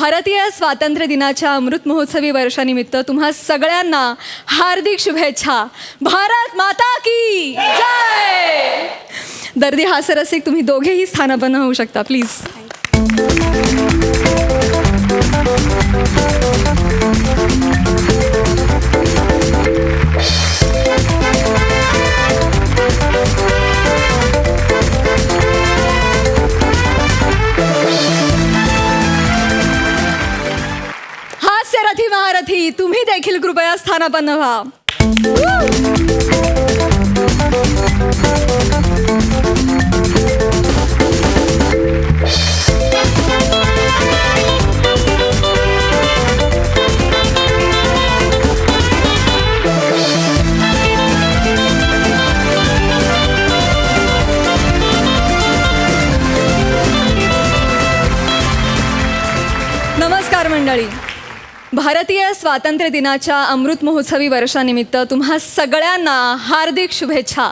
भारतीय स्वातंत्र्य दिनाच्या अमृत महोत्सवी वर्षानिमित्त तुम्हा सगळ्यांना हार्दिक शुभेच्छा. भारत माता की जय. दर्दी हास्यरसिक तुम्ही दोघेही स्थानापन्न होऊ शकता प्लीज. हास्यरथी महारथी तुम्ही देखील कृपया स्थानापन्न व्हा. नमस्कार मंडळी. भारतीय स्वातंत्र्य दिनाच्या अमृत महोत्सवी वर्षानिमित्त तुम्हा सगळ्यांना हार्दिक शुभेच्छा.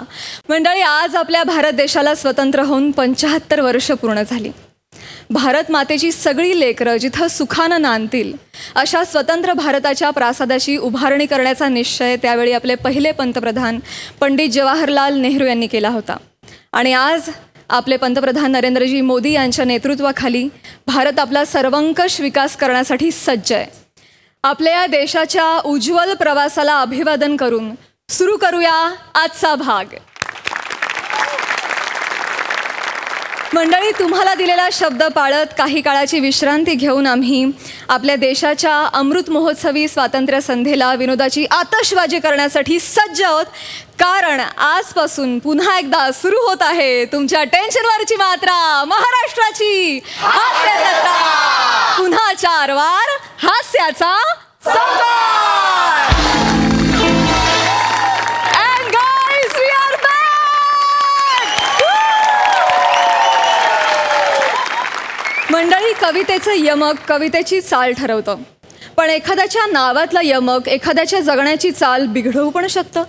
मंडळी, आज आपल्या भारत देशाला स्वतंत्र होऊन 75 वर्ष पूर्ण झाली. भारत मातेची सगळी लेकरं जिथं सुखानं नांदतील अशा स्वतंत्र भारताच्या प्रासादाची उभारणी करण्याचा निश्चय त्यावेळी आपले पहिले पंतप्रधान पंडित जवाहरलाल नेहरू यांनी केला होता. आणि आज आपले पंतप्रधान नरेंद्रजी मोदी यांच्या नेतृत्वाखाली भारत आपला सर्वंकष विकास करण्यासाठी सज्ज आहे. आपल्या या देशाच्या उज्ज्वल प्रवासाला अभिवादन करून सुरू करूया आजचा भाग. मंडळी, तुम्हाला दिलेला शब्द पाळत काही काळाची विश्रांती घेऊन आम्ही आपल्या देशाच्या अमृत महोत्सवी स्वातंत्र्य संध्येला विनोदाची आतषबाजी करण्यासाठी सज्ज आहोत. कारण आजपासून पुन्हा एकदा सुरू होत आहे तुमच्या टेन्शनवरची मात्रा, महाराष्ट्राची हास्य जत्रा. पुन्हा 4 वार हास्याचा संवाद. And guys, we are back! मंडळी, कवितेचं यमक कवितेची चाल ठरवतं, पण एखाद्याच्या नावातलं यमक एखाद्याच्या जगण्याची चाल बिघडवू पण शकतं.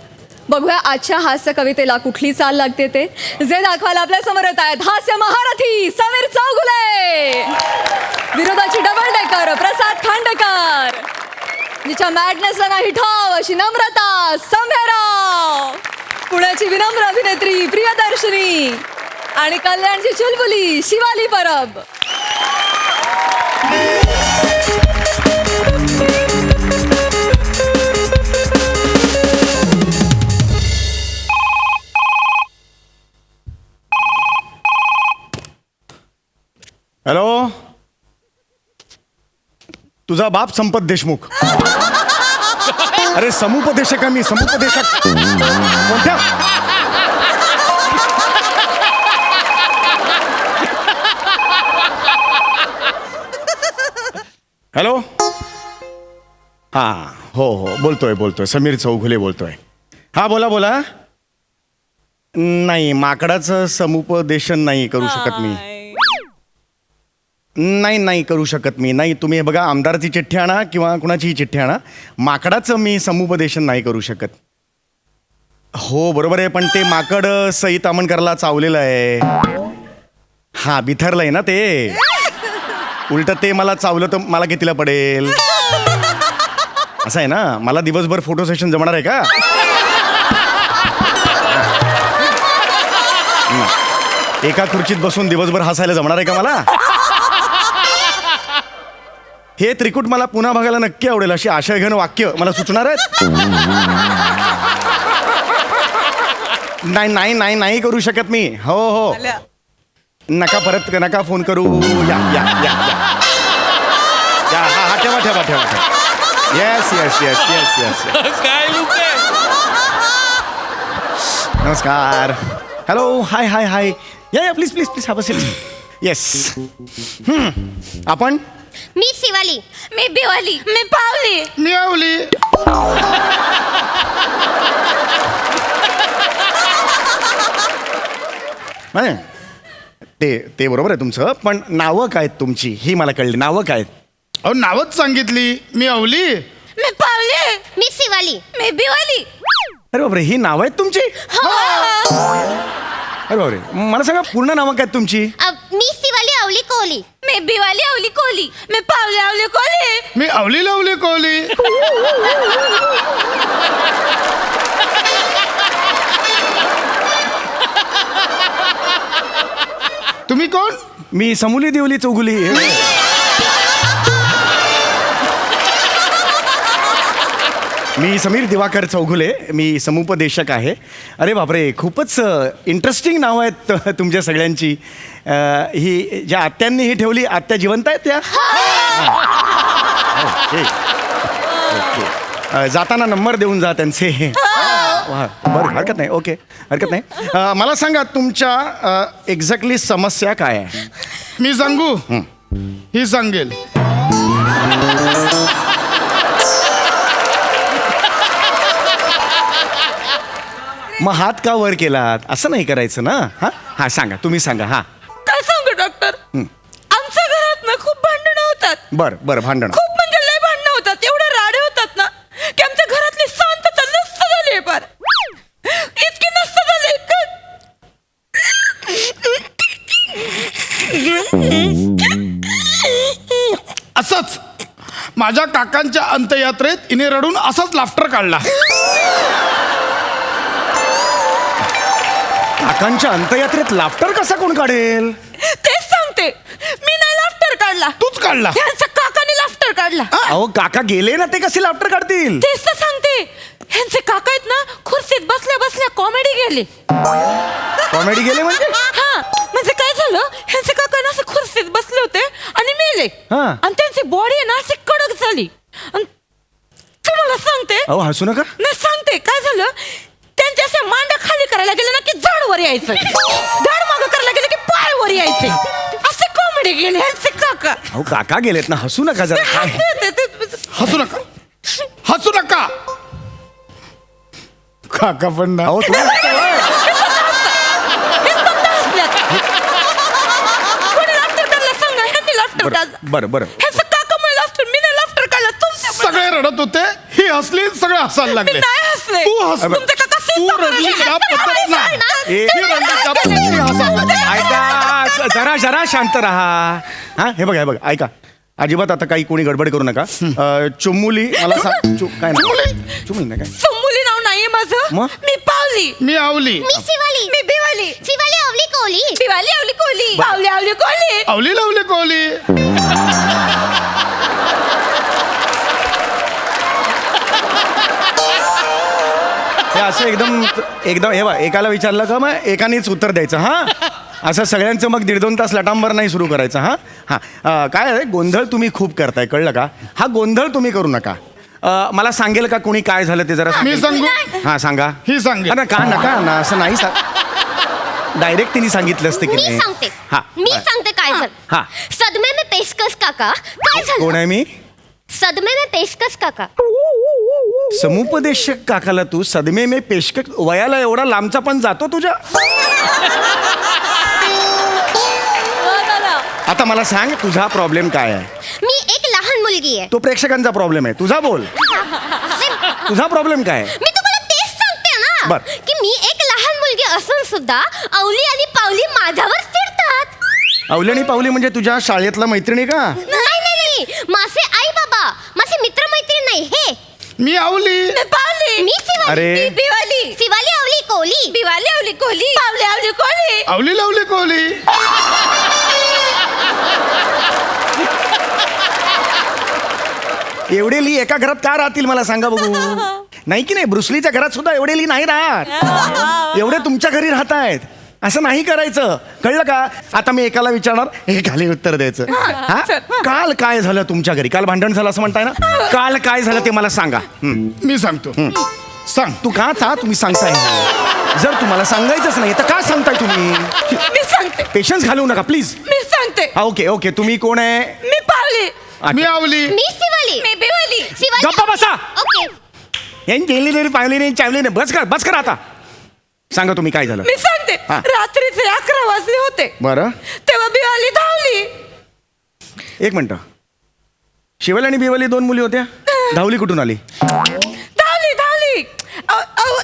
बघूया आजच्या हास्य कवितेला कुठली चाल लागते ते. जे दाखवायला आपल्या समोर येत आहेत हास्य महारथी समीर चौगुले, विरोधाची डबल डेकर प्रसाद खांडेकर, जिच्या मॅडनेसला नाही ठाव अशी नम्रता संभेराव, पुण्याची विनम्र अभिनेत्री प्रियदर्शनी आणि कल्याणची चुलबुली शिवाली परब. हॅलो, तुझा बाप संपत देशमुख. अरे समुपदेशक मी, समुपदेशक. कोणत्या? हॅलो. हा, हो बोलतोय समीर चौगुले बोलतोय. हा बोला. नाही, माकडाचं समुपदेशन नाही करू शकत मी. नाही करू शकत मी. नाही, तुम्ही हे बघा, आमदाराची चिठ्ठी आणा किंवा कुणाचीही चिठ्ठी आणा, माकडाचं मी समुपदेशन नाही करू शकत. हो बरोबर आहे, पण ते माकड सईत आमनकरला चावलेलं आहे. हा, बिथरलंय ना ते. उलट ते मला चावलं तर मला कितीला पडेल असं आहे ना. मला दिवसभर फोटो सेशन जमणार आहे का? एका खुर्चीत बसून दिवसभर हसायला जमणार आहे का मला? हे त्रिकूट मला पुन्हा बघायला नक्की आवडेल अशी आशयघन वाक्य मला सुचणार आहेत. नाही करू शकत मी. हो नका, परत नका फोन करू. या हा ठेवा. येस. काय लोक आहे? नमस्कार. हॅलो. हाय. या please have a seat. Yes. आपण? मी शिवाली. मी बिवाली. मी पावली. मी आवली. ते बरोबर आहे तुमचं, पण नावं काय तुमची ही मला कळली. नावं काय? अहो, नावच सांगितली. मी आवली. मी पावली. मी शिवाली. मी बिवाली. अरे बापरे, ही नावं आहेत तुमची? अरे बापरे, मला सांगा पूर्ण नावं काय तुमची? मी शिवाली आवली कोहली. मी बिवाली अवली कोली मी पावली अवली कोली मी अवली लवली कोहली. तुम्ही कोण? मी समूली देवली चौगुली. मी समीर दिवाकर चौगुले. मी समुपदेशक आहे. अरे बापरे, खूपच इंटरेस्टिंग नाव आहेत तुमच्या सगळ्यांची. ही ज्या आत्यांनी ही ठेवली, आत्या जिवंत आहेत त्या? ओके. जाताना नंबर देऊन जा त्यांचे. वा, बरं, हरकत नाही. ओके, हरकत नाही. मला सांगा तुमच्या एक्झॅक्टली समस्या काय आहे? मी सांगू? ही सांगेल. मग हात का वर केलात? असं नाही करायचं ना. हा हा, सांगा, तुम्ही सांगा. हा, काय सांगू डॉक्टर, आमच्या घरात ना खूप भांडणं होतात. बरं बरं, भांडण. खूप म्हणजे लय भांडणं होतात. एवढे राडे होतात ना की आमच्या घरातली शांतता नष्ट झाली फार. इतकी नष्ट झाली असंच माझ्या काकांच्या अंत्ययात्रेत इने रडून असाच लाफ्टर काढला. काकांच्या अंत्ययात्रेत लाफ्टर कसा कोण काढेल? तेच सांगते, मी नाही लाफ्टर काढला, तूच काढला. ह्यांच्या काकाने लाफ्टर काढला. अहो, काका गेले ना, ते कसे लाफ्टर काढतील? तेच तर सांगते, ह्यांचे काका आहेत ना, खुर्चीत बसल्या बसल्या कॉमेडी गेले. कॉमेडी गेले म्हणजे? हा, म्हणजे काय झालं, ह्यांचे काका ना असे खुर्चीत बसले होते आणि मेले. हा. आणि त्यांची बॉडी आहे ना अशी कडक झाली. आणि तुम्हाला सांगते, अहो, हसू नका. नाही सांगते काय झालं, त्यांच्या असे मांड्या खाली करायला गेले ना की झाड वर यायचं, झाड मागं करायला गेलं की पाय वर यायचे. असे कॉमेडी गेले ह्यांचे काका. अहो, काका गेलेत ना, हसू नका जरा. काय? हसू नका, हसू नका. काका पण ना. अहो, तुम्ही कोणी लाफ्टर काढला सांगा, ह्यांनी लाफ्टर बरं काढला. बरं बरं. ह्यांचं काकामुळे लाफ्टर, मी नाही लाफ्टर काढला. तुमच्या सगळे रडत होते, ही हसली, सगळे हसायला लागले. मी नाही हसले. तू हस. तुमचे काका तू रडली त्या पद्धत ना. ए, ही रडली त्या पद्धतीने हसायला लागली. ऐका, जरा जरा शांत राहा. हा, हे बघा, हे बघा, ऐका. अजिबात आता काही कोणी गडबड करू नका. चुमुली मला सांग. काय ना चुमुली ना काय? मुली नाव नाहीये माझं. मग? मी पावली. मी आवली. मी शिवाली. मी बिवाली. शिवाली अवली कोहली. बिवाली अवली कोहली. पावली अवली कोहली. अवली लवली कोहली. हे असं एकदम एकदम हे बघा, एकाला विचारलं का मग एकानेच उत्तर द्यायचं. हा, असं सगळ्यांचं मग 1.5-2 तास लटांबर नाही सुरू करायचं. हा हा, काय आहे, गोंधळ तुम्ही खूप करताय, कळलं का? हा गोंधळ तुम्ही करू नका. मला सांगेल का कोणी काय झालं ते जरा? मी सांगू? हा, सांगा. ही सांगेल. हा ना, का नका ना, असं नाही सांग. डायरेक्ट तिने सांगितलं असतं की मी नाही. सांगते. हा, मी सांगते काय झालं. हा. सदमे में पेशकश काका. काय कोण झालं? आहे मी? सदमे में पेशकश काका. समुपदेशक काकाला तू सदमे में पेशकश, वयाला एवढा लांबचा पण जातो तुझ्या? आता मला सांग, तुझा प्रॉब्लेम काय आहे? मी एक लहान मुलगी आहे. तो प्रेक्षकांचा प्रॉब्लेम आहे, तुझा बोल. तुझा प्रॉब्लेम काय आहे? मी तुम्हाला तेच सांगते ना, बर. की मी एक लहान मुलगी असून सुद्धा अवली आणि पावली माझ्यावर चिडतात. अवली आणि पावली म्हणजे तुझ्या शाळेतला मैत्रिणी का? नाही नाही नाही, माझे आई बाबा, माझे मित्र मैत्रीण नाही हे. मी आवली. मी पावली. मी शिवाली. अरे. मी बिवाली. शिवाली अवली कोहली. बिवाली अवली कोहली. पावली अवली कोहली. अवली लवली कोहली. एवढेली एका घरात का राहतील मला सांगा बघू? नाही की नाही, ब्रुसलीच्या घरात सुद्धा एवढेली नाही राहत. एवढे तुमच्या घरी राहत आहेत. असं नाही करायचं, कळलं का? आता मी एकाला विचारणार, एकाला उत्तर द्यायचं. हा, काल काय झालं तुमच्या घरी? काल भांडण झालं असं म्हणताय ना? काल काय झालं ते मला सांगा. मी सांगतो. सांग. तू का तुम्ही सांगताय? जर तुम्हाला सांगायचंच नाही तर का सांगताय तुम्ही? मी सांगते. पेशन्स घालवू नका प्लीज. मी सांगते. हा, ओके ओके. तुम्ही कोण आहे? मी पावली. मी आवली. मी शिवाली. मी बिवाली. शिवाली. गप्पा बसा. ओके. यांनी गेली नाही, पाहिली नाही, चावली नाही. बस कर आता. सांगा तुम्ही काय झालं? मी सांगते. हा. रात्रीचे 11 वाजले होते. बरं, तेव्हा बिवाली धावली. एक मिनिट. शिवाली आणि बिवाली 2 मुली होत्या. धावली कुठून आली? धावली धावली.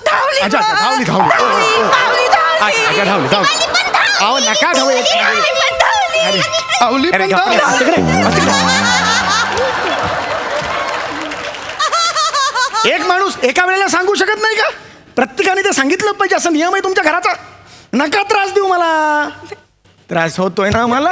धावली. अच्छा, धावली. पावली धावली. अच्छा, धावली. अहो, नका धावू. बिवाली पण धावली. अवली अरे पण गप्प रे, धड. असं करे, असं करे. एक माणूस एका वेळेला सांगू शकत नाही का? प्रत्येकाने ते सांगितलं पाहिजे, असं नियम आहे तुमच्या घराचा. नका त्रास देऊ मला. त्रास होतोय ना मला.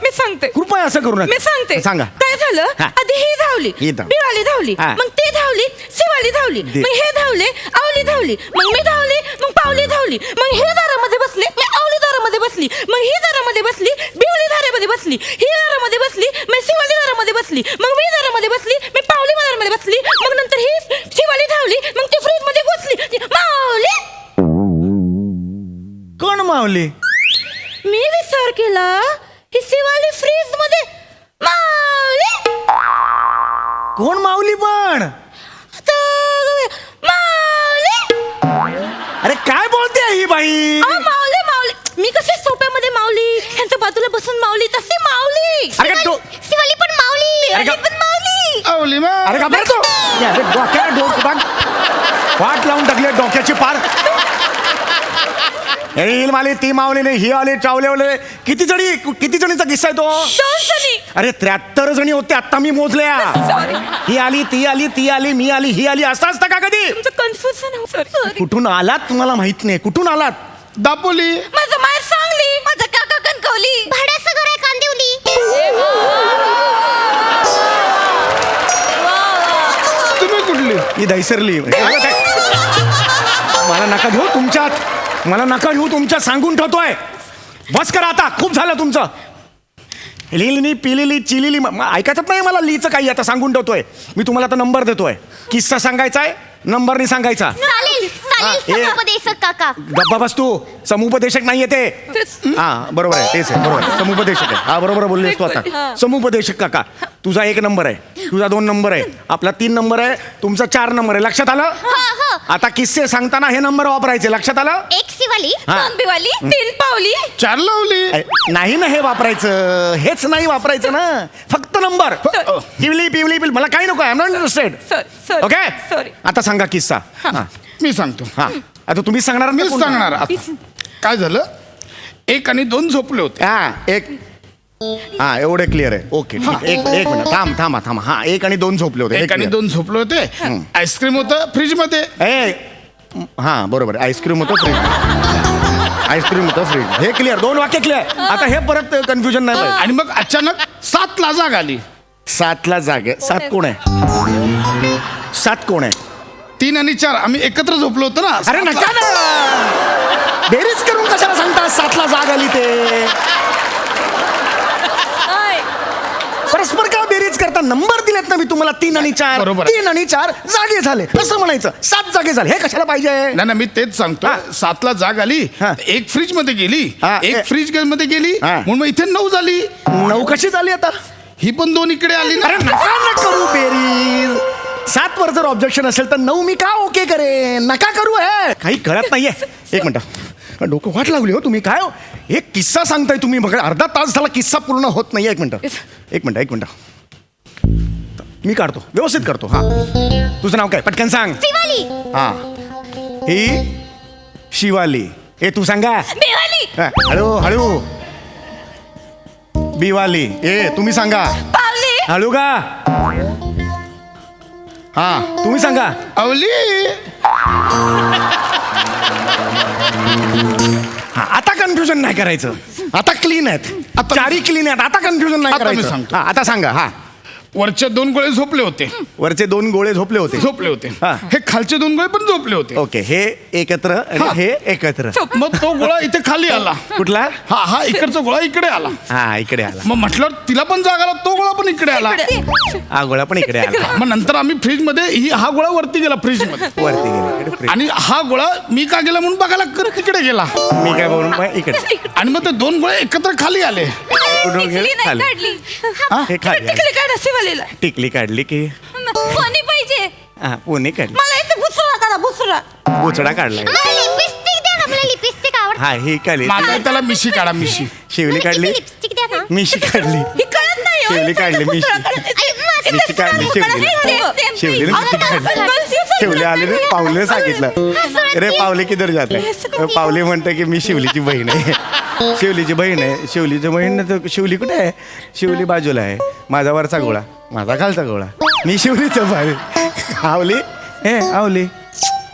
मी सांगते कृपया असं करू नका. मी सांगते सांगा. काय झालं हा. आधी ही धावली ही धावली. बिवाली धावली हा. मग ती धावली शिवाली धावली दे. मग हे धावले आवली धावली मग मी धावली मग पावली धावली मग हे दारामध्ये बसले मी आवली दारामध्ये बसली मग ही दारामध्ये बसली बिवली दारामध्ये बसली ही दारामध्ये बसली मी शिवाली दारामध्ये बसली मग मी दारामध्ये बसली मी पावली दारामध्ये बसली मग नंतर ही शिवाली धावली मग ती फ्रीज मध्ये घुसली मावली. कोण मावली? मी विचार केला ही शिवाली फ्रीज मध्ये मावली कोण माऊली पण? मावली. अरे काय बोलते ही बाई? मावली मावली मी कशी सोप्यामध्ये मावली ह्यांच्या बाजूला बसून मावली तशी मावली. अरे का तो शिवाली पण मावली अरे का- पण मावली. अवली मग अरे का बरं तो अरे डोक्याला वाट लावून टाकली डोक्याची पार. ही माली ती मावली नाही, ही आली चावले किती जणीचा किस्सा आहे तो? 2 जणी. अरे 73 जणी होते आता मी मोजल्या. ही आली ती आली ती आली मी आली ही आली असं असतं का कधी? तुमचं कन्फ्युजन सॉरी. कुठून आलात तुम्हाला माहित नाही. कुठून आलात? दापोली. माझं माय सांगली माझं काका कणकवली भाड्याचं घर आहे कांदिवली. तुम्ही कुठली? ही दैसरली. मला नका घेऊ तुमच्यात. मला नका घेऊ तुमच्यात सांगून ठेवतोय. बस करा आता. खूप झालं तुमचं. लिहिली पिलेली चिलेली ऐकायचं नाही मला. लिहिचं काही आता सांगून ठेवतोय मी तुम्हाला. आता नंबर देतोय. किस्सा सांगायचा आहे नंबरनी सांगायचा. चालेल हा, चालेल हे- समुपदेशक काका. गप्पा बस तू. समुपदेशक नाहीये ते. हा बरोबर आहे तेच आहे. बरोबर आहे. समुपदेशक आहे. हा बरोबर बोललेस तू आता. समुपदेशक काका. तुझा 1 नंबर आहे. तुझा 2 नंबर आहे. आपला 3 नंबर आहे. तुमचा 4 नंबर आहे. लक्षात आलं? आता किस्से सांगताना हे नंबर वापरायचे. लक्षात आलं? एक शिवाली हा. 2 बिवाली 3 पावली 4 लावली. नाही ना हे वापरायचं. हेच नाही वापरायचं ना. फक्त नंबर. पिवली पिवली पिवली मला काही नको. I am not interested. Sorry okay sorry. आता सांगा किस्सा. हा मी सांगतो. हा आता तुम्ही सांगणार मीच सांगणार आता. काय झालं 1 आणि 2 झोपले होते. हा एक हा एवढे क्लिअर आहे. ओके ठीक. एक मिनिट थांबा. हा 1 आणि 2 झोपले होते. 1 आणि 2 झोपले होते. आईस्क्रीम होतं फ्रीज मध्ये. हा बरोबर. आईस्क्रीम होतं फ्रीज. आईस्क्रीम होतं फ्रीज. हे क्लिअर. 2 वाक्य क्लिअर. आता हे परत कन्फ्युजन नाही पाहिजे. आणि मग अचानक 7ला जाग आली. 7ला जागे. 7 कोण आहे? 7 कोण आहे? 3 आणि 4 आम्ही एकत्र झोपलो होतो ना. अरे नका ना. बेरीज करून कशाला सांगता 7ला जाग आली ते? परस्पर का बेरीज करता? नंबर दिलेत ना मी तुम्हाला 3 आणि 4. बरोबर आहे. 3 आणि 4 जागे झाले असं म्हणायचं. 7 जागे झाले हे कशाला पाहिजे? नाही मी तेच सांगतो. हा. 7ला जाग आली. हा. एक फ्रीज मध्ये गेली. हा. एक फ्रीज मध्ये गेली. हा. म्हणून मग इथे 9 झाली. 9 कशी झाली आता? ही पण 2 इकडे आली ना. अरे नका ना करू बेरीज. 7 वर जर ऑब्जेक्शन असेल तर 9 मी का ओके करेन? नका करू. हे काही कळत नाहीये. 1 मिनिट. डोकं वाट लागली हो तुम्ही. काय हो एक किस्सा सांगताय तुम्ही. बघा अर्धा तास झाला किस्सा पूर्ण होत नाहीये. 1 मिनिट. मी काढतो व्यवस्थित करतो. हा तुझं नाव काय पटकन सांग. शिवाली हा ही शिवाली. हे तू सांगा. बिवाली हा, हळू बिवाली. ए तुम्ही सांगा. पावली हळू का? हा तुम्ही सांगा. अवली. हा आता कन्फ्युजन नाही करायचं. आता क्लीन आहेत. आता- चारी क्लीन आहेत. आता कन्फ्युजन नाही आता मी करायचं. सांगतो. हा आता सांगा. हा वरचे 2 गोळे झोपले होते. वरचे 2 गोळे झोपले होते. झोपले होते. हा. हे खालचे 2 गोळे पण झोपले होते. ओके हे एकत्र आणि हा. हे एकत्र. मग तो गोळा इथे खाली आला. कुठला? हा इकडचा गोळा इकडे आला. हा इकडे आला. मग म्हटलं तिला पण जाग आला. तो गोळा पण इकडे आला. हा गोळा पण इकडे आला. मग नंतर आम्ही फ्रीज मध्ये हा गोळा वरती गेला फ्रीज मध्ये. वरती गेले इकडे फ्रीज. आणि हा गोळा मी का गेला म्हणून बघायला तिकडे गेला. मी काय बोलून मग इकडे आणि मग ते 2 गोळे एकत्र खाली आले. कुठून गेले? टिकली नाही खाली. काढली हे खाली आले. टिकली काढ शिवालीला टिकली काढली की पाणी पाहिजे हा पुणे काढली. मला इथे भुसरा काढा भुसरा बोचडा काढलाय. मला लिपस्टिक द्या ना. मला लिपस्टिक आवडते. हा ही काढली. माझ्या त्याला मिशी काढा मिशी. शिवली काढली. लिपस्टिक द्या ना. मिशी काढली. ही कळत नाही हो. शिवली काढली, भुसरा मिशी. काढायचं. आई, माझं मिशी काढली, लिपस्टिक शिवली. काढा. शिवलीने मिशी काढली. अहो, शिवली आले रे, पावले सांगितलं रे, पावले किधर जाते, पावले म्हणते की मी शिवलीची बहीण आहे. शिवलीची बहीण आहे. शिवलीची बहीण तर शिवली कुठे आहे? शिवली बाजूला आहे. माझा वरचा गोळा, माझा खालचा गोळा, मी शिवलीचं बाहेर. आवली हे आवली,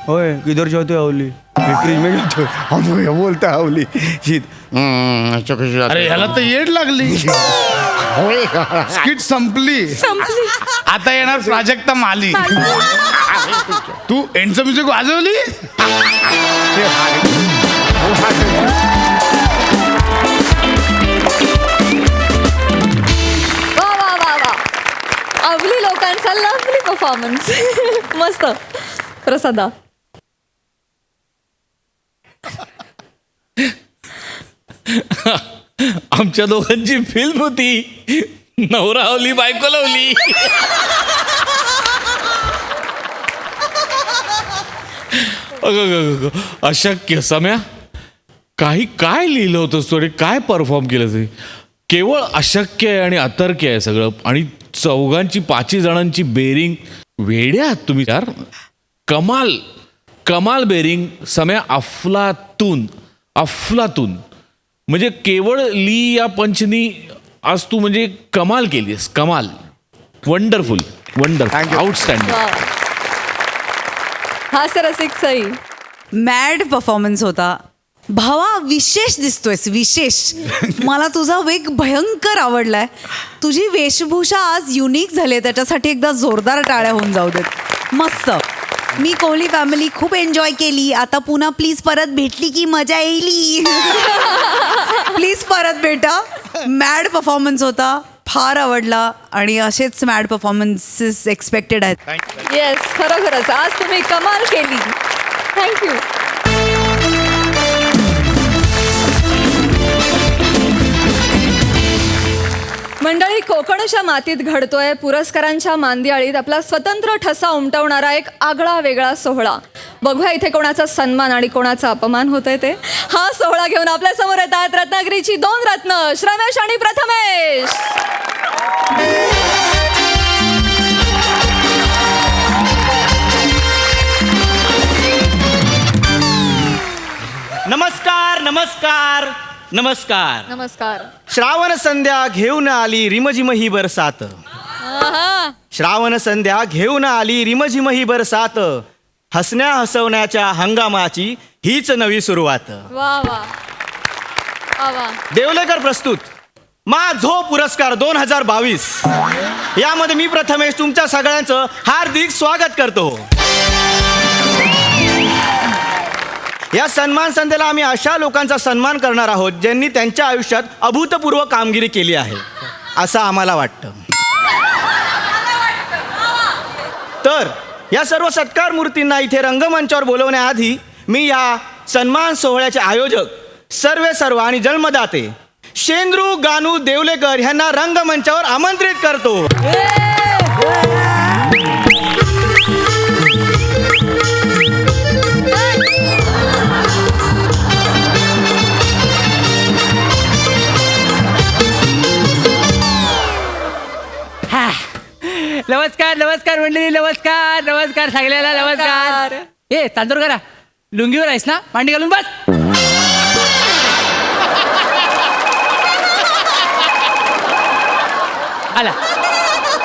होय किधर जाते आवली, मी फ्रीज में जातो. बोलता आवली शीत. अरे ह्याला तर येड लागली. स्किट संपली. आता येणार प्राजक्ता माली. तू एंडचं म्युझिक वाजवली. वा वा वा वा, अवली लोकांचा लवली परफॉर्मन्स. मस्त. प्रसादा. आमच्या दोघांची फिल्म होती, नवरा लावली बायको लावली. अगं, अशक्य. सम्या, काय लिहिलं होतंस तू, काय परफॉर्म केलं ते? केवळ अशक्य आहे आणि अतर्क्य आहे सगळं. आणि चौघांची 5 जणांची बेरिंग, वेड्या आहात तुम्ही यार. कमाल बेरिंग. सम्या, अफलातून. म्हणजे केवळ ली या पंचनी आज तू म्हणजे कमाल केलीस. कमाल. वंडरफुल. Thank you. आउटस्टँडिंग. वा. हास्यरसिक सई. मॅड परफॉर्मन्स होता. भावा, विशेष दिसतोयस, विशेष. मला तुझा वेग भयंकर आवडलाय. तुझी वेशभूषा आज युनिक झाली, त्याच्यासाठी एकदा जोरदार टाळ्या होऊन जाऊ देत. मस्त. मी कोहली फॅमिली खूप एन्जॉय केली. आता पुन्हा प्लीज परत भेटली की मजा येईल. प्लीज परत भेटा. मॅड परफॉर्मन्स होता, फार आवडला. आणि असेच मॅड परफॉर्मन्सेस एक्सपेक्टेड आहेत. येस, खरोखरच आज तुम्ही कमाल केली. थँक्यू. मंडळी, कोकणच्या मातीत घडतोय पुरस्कारांच्या मांदियाळीत आपला स्वतंत्र ठसा उमटवणारा एक आगळा वेगळा सोहळा. बघूया इथे कोणाचा सन्मान आणि कोणाचा अपमान होतोय ते. हा सोहळा घेऊन आपल्या समोर येत आहेत रत्नागिरीची 2 रत्न, श्रमेश आणि प्रथमेश. नमस्कार नमस्कार नमस्कार. नमस्कार. श्रावण संध्या घेऊन आली रिमझिम ही बरसात. आहा. श्रावण संध्या घेऊन आली रिमझिम ही बरसात. हसण्या हसवण्याच्या हंगामाची हीच नवी सुरुवात. वा वा वा वा. देवलेकर प्रस्तुत मा झो पुरस्कार 2022. यामध्ये मी प्रथमेश तुमच्या सगळ्यांचं हार्दिक स्वागत करतो. या सन्मान संध्येला आम्ही अशा लोकांचा सन्मान करणार आहोत ज्यांनी त्यांच्या आयुष्यात अभूतपूर्व कामगिरी केली आहे असं आम्हाला वाटतं. तर या सर्व सत्कार मूर्तींना इथे रंगमंचावर बोलवण्याआधी मी या सन्मान सोहळ्याचे आयोजक सर्व आणि जन्मदाते शेंद्रू गानू देवलेकर यांना रंगमंचावर आमंत्रित करतो. नमस्कार नमस्कार मंडळी, नमस्कार नमस्कार सगळ्याला नमस्कार. ए तांदूर करा, लुंगीवर आहेस ना, मांडी घालून बस.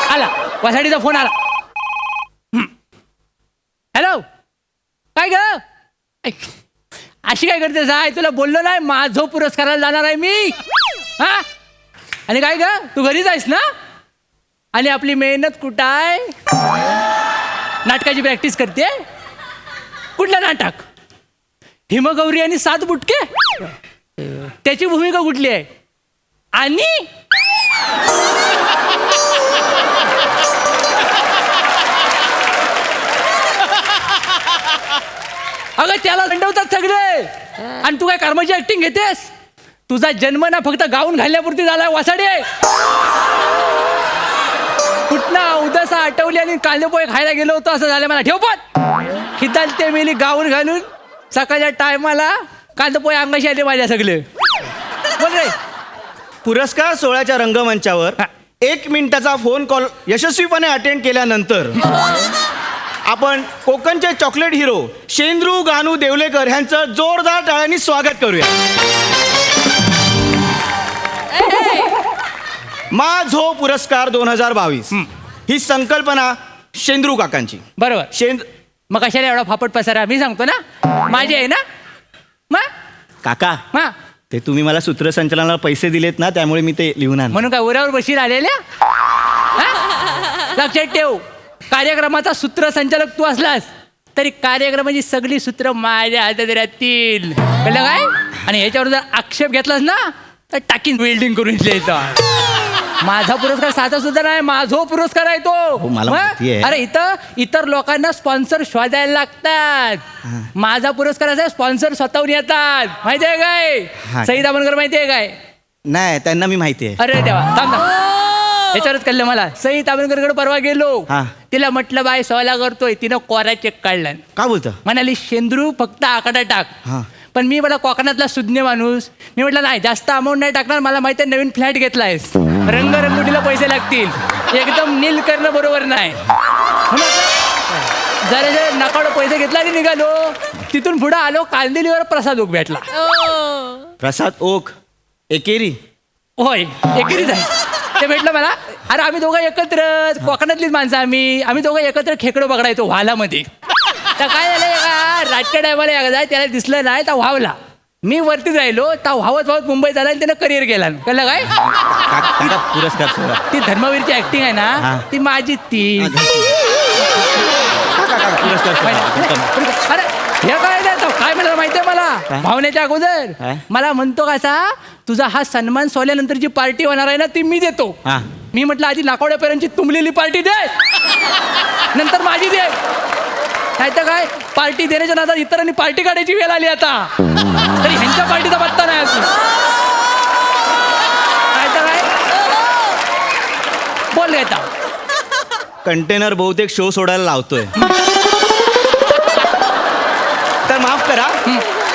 आला वासाडीचा फोन आला. हॅलो, काय ग, अशी काय करतेस? आहे तुला बोललो नाही माझो पुरस्काराला जाणार आहे मी. हा, आणि काय ग, तू घरीच आहेस ना? आणि आपली मेहनत कुठं आहे? नाटकाची प्रॅक्टिस करते. कुठलं नाटक? हिमगौरी आणि 7 बुटके, त्याची भूमिका कुठली आहे? आणि अगं त्याला दंडवतात सगळे, आणि तू काय कर्माची ऍक्टिंग घेतेस? तुझा जन्म ना फक्त गाऊन घालण्यापुरती झालाय वासाडे. कुठला उदासा आठवली आणि कांदेपोहे खायला गेलो होतो असं झालं मला. ठेव पण खिदाल ते मेली गाऊन घालून सकाळच्या टायमाला कांदेपोहे अंगाशी आले माझ्या सगळे. बोल रे. पुरस्कार सोहळ्याच्या रंगमंचावर 1 मिनिटाचा फोन कॉल यशस्वीपणे अटेंड केल्यानंतर आपण कोकणचे चॉकलेट हिरो शेंद्रू गानू देवलेकर यांचं जोरदार टाळ्यांनी स्वागत करूया. माझो पुरस्कार 2022 ही संकल्पना शेंद्रू काकांची. बरोबर. मग कशाला एवढा फापट पसारा? मी सांगतो ना, माझी आहे ना. मग काका हा, ते तुम्ही मला सूत्रसंचालनाला पैसे दिलेत ना, त्यामुळे मी ते लिहून आणलं. म्हणून काय उरावर बशी राहिलेल्या? हा? लक्षात ठेव, कार्यक्रमाचा सूत्रसंचालक तू असलास तरी कार्यक्रमाची सगळी सूत्र माझ्या हातात राहतील, कळलं काय? आणि ह्याच्यावर जर आक्षेप घेतलास ना तर टाकीन वेल्डिंग करून इथं. माझा पुरस्कार साधा सुद्धा नाही, माझो पुरस्कार आहे तो. मला मग? माहिती आहे. अरे इथं इतर लोकांना स्पॉन्सर शोधायला लागतात. माझा पुरस्कार असा स्पॉन्सर स्वतःहून येतात. माहिती आहे काय? हा. सई दामनकर माहिती आहे काय? नाही, त्यांना मी माहिती आहे. अरे देवा, थांब थांब. याच्यावरच कळलं मला. सई ताबणकरकडे परवा गेलो, हा. तिला म्हटलं बाय सोला करतोय, तिनं कोरा चेक काढला. का बोलतं? म्हणाली शेंद्रू फक्त आकडा टाक. हा. पण मी मला कोकणातला सुज्ञ माणूस, मी म्हटलं नाही जास्त अमाऊंट नाही टाकणार, मला माहिती आहे नवीन फ्लॅट घेतलायस, रंगरंगोटीला पैसे लागतील, एकदम नील करणं बरोबर नाही. जरा जरा नकावडं पैसे घेतला आणि निघालो. तिथून पुढे आलो, कांदिलीवर प्रसाद ओक भेटला. प्रसाद ओक एकेरी. होय, एकेरीच आहे. ते भेटलं मला. अरे आम्ही दोघं एकत्र, कोकणातलीच माणसं आम्ही दोघं एकत्र खेकडं पकडायचो व्हालामध्ये. तर काय झालं, एका रातच्या टायमाला एकदा त्याला दिसलं नाही, तर व्हावला. मी वरतीच राहिलो, तर व्हावत व्हावत मुंबईत आला आणि त्यानं करिअर केला. कळलं काय? काका पुरस्कार सोडा. ती धर्मवीरची ऍक्टिंग आहे ना, हा. ती माझीच ती. काका पुरस्कार सोडा. अरे हे काय जातं? काय म्हणाला माहितीये मला? काय? भावनेच्या अगोदर काय? मला म्हणतो कसा, तुझा हा सन्मान सोल्यानंतर जी पार्टी होणार आहे ना ती मी देतो. हा. मी म्हटलं आधी नाकवड्यापर्यंतची तुंबलेली पार्टी दे, नंतर माझी दे. नाही तर काय, पार्टी देण्याच्या नादात इतरांनी पार्टी काढायची वेळ आली आता. तरी ह्यांच्या पार्टीचा पत्ता नाही अजून. काय तर काय बोल घेता. कंटेनर बहुतेक शो सोडायला लावतोय. तर माफ करा,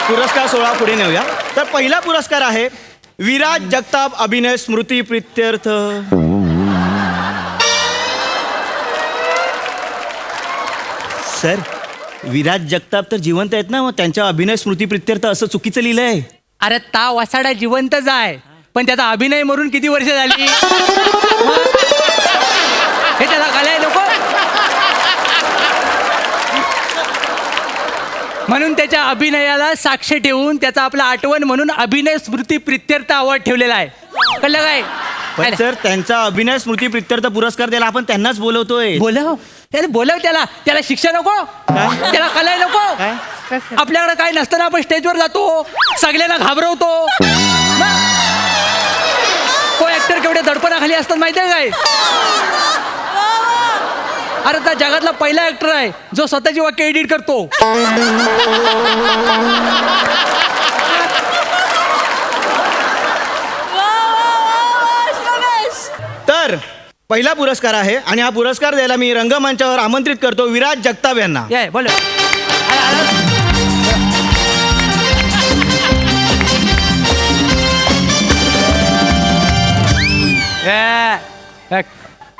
पुरस्कार सोहळा पुढे नेऊया. तर पहिला पुरस्कार आहे विराज जगताप अभिनय स्मृती प्रित्यर्थ. सर, विराज जगताप तर जिवंत आहेत ना, मग त्यांच्या अभिनय स्मृती प्रित्यर्थ असं चुकीचं लिहिलंय. अरे ता वसाडा जिवंतच आहे, पण त्याचा अभिनय मरून किती वर्ष झाली हे त्याला कळाय नको. म्हणून त्याच्या अभिनयाला साक्ष ठेवून त्याचा आपला आठवण म्हणून अभिनय स्मृती प्रित्यर्थ अवॉर्ड ठेवलेला आहे. कळलं काय? पण सर, त्यांचा अभिनय स्मृती प्रित्यर्थ पुरस्कार द्यायला आपण त्यांनाच बोलवतोय. बोलव त्याला शिक्षा नको, त्याला कलाय नको. आपल्याकडे काय नसताना आपण स्टेजवर जातो, सगळ्यांना घाबरवतो. तो ऍक्टर केवढे दडपणाखाली असतात माहितीये काय? अरे त्या जगातला पहिला ऍक्टर आहे जो स्वतःची वाक्य एडिट करतो. तर पहिला पुरस्कार आहे आणि हा पुरस्कार द्यायला मी रंगमंचावर आमंत्रित करतो विराज जगताप यांना. बोल.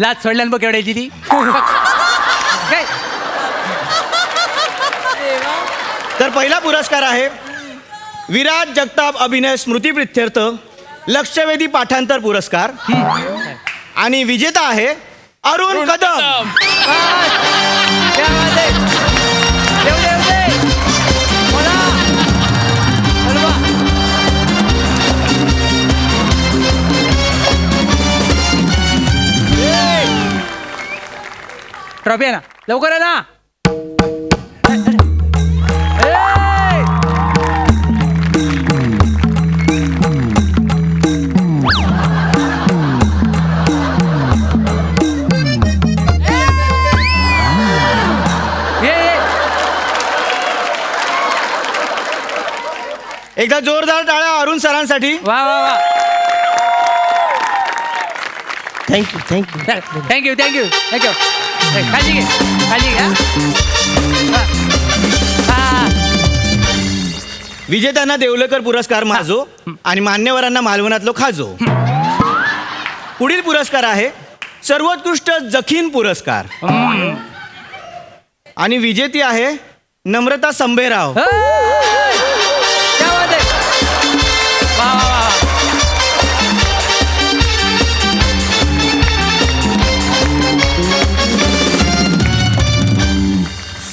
लाच सोडल्यान बघ केवढ्याची ती. काय? तर पहिला पुरस्कार आहे विराज जगताप अभिनय स्मृती प्रित्यर्थ लक्षवेधी पाठांतर पुरस्कार आणि विजेता आहे अरुण कदम. ट्रॉफी आहे ना, लवकर आहे ना. एकदा जोरदार टाळ्या अरुण सरांसाठी. वा वा वा. Thank you thank you. Thank you thank you thank you. खाली घे, खाली घे. विजेत्यांना देवलेकर पुरस्कार माझो आणि मान्यवरांना मालवणातलो खाजो. पुढील पुरस्कार आहे सर्वोत्कृष्ट जखीन पुरस्कार. आणि विजेती आहे नम्रता संभेराव. क्या बात आहे. वा, वा, वा.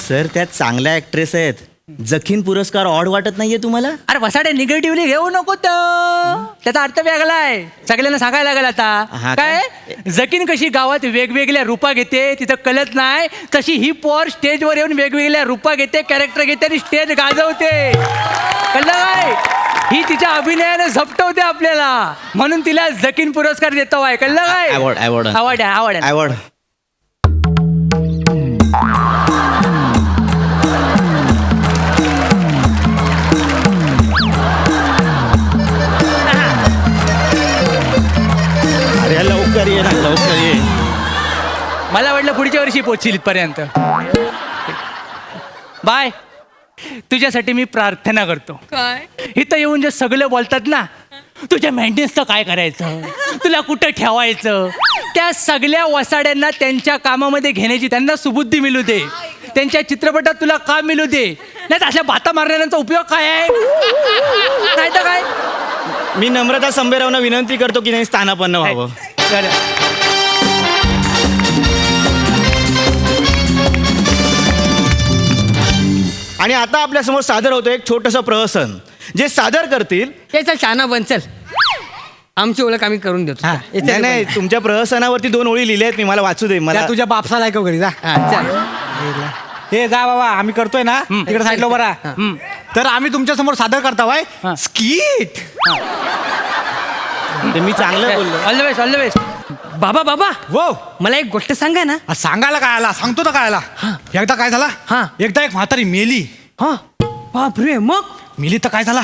सर त्यात चांगल्या ऍक्ट्रेस आहेत. जखीन पुरस्कार ऑड वाटत नाहीये तुम्हाला? अरे वसाडे निगेटिव्हली घेऊ नको तर. त्याचा अर्थ वेगळा आहे. सगळ्यांना सांगायला लागेल आता. हा काय जकीन कशी गावात वेगवेगळ्या रूपा घेते तिथं कळत नाही, तशी ही पोर स्टेजवर येऊन वेगवेगळ्या रूपा घेते, कॅरेक्टर घेते आणि स्टेज गाजवते. कळलं काय? ही तिच्या अभिनयानं झपटवते आपल्याला, म्हणून तिला जकीन पुरस्कार देतो आहे. कळलं काय? आवड आवड. अरे लवकर ये ना, लवकर ये. मला वाटलं पुढच्या वर्षी पोहोचशील इथपर्यंत. बाय. तुझ्यासाठी मी प्रार्थना करतो. काय इथं येऊन जे सगळे बोलतात ना, तुझ्या मेंटेनन्सचं काय करायचं, तुला कुठं ठेवायचं, त्या सगळ्या वसाड्यांना त्यांच्या कामामध्ये घेण्याची त्यांना सुबुद्धी मिळू दे. त्यांच्या चित्रपटात तुला काम मिळू दे. नाही तर अशा बाता मारणाऱ्यांचा उपयोग काय आहे? नाही तर काय. मी नम्रता संभेरावना विनंती करतो की नाही स्थानापन्न व्हावं. झालं. आणि आता आपल्या समोर सादर होतो एक छोटंसं प्रहसन. जे सादर करतील त्याचा शाना बन चल. आमची ओळख आम्ही करून देतो. नाही नाही, तुमच्या प्रहसनावरती 2 ओळी लिहिल्या आहेत मी, मला वाचू दे. मला तुझ्या बापसाला ऐकव घरी जा. हे जा बाबा, आम्ही करतोय ना तिकडे साईडला बरा. तर आम्ही तुमच्या समोर सादर करता वाय स्किट. ते मी चांगलं बोललो. All the best, all the best. बाबा बाबा वो मला एक गोष्ट सांगा ना. सांगायला काय आला, सांगतो तर काय आला. एकदा काय झाला, एकदा एक म्हातारी मेली. हा बापरे. मग मेली तर काय झाला,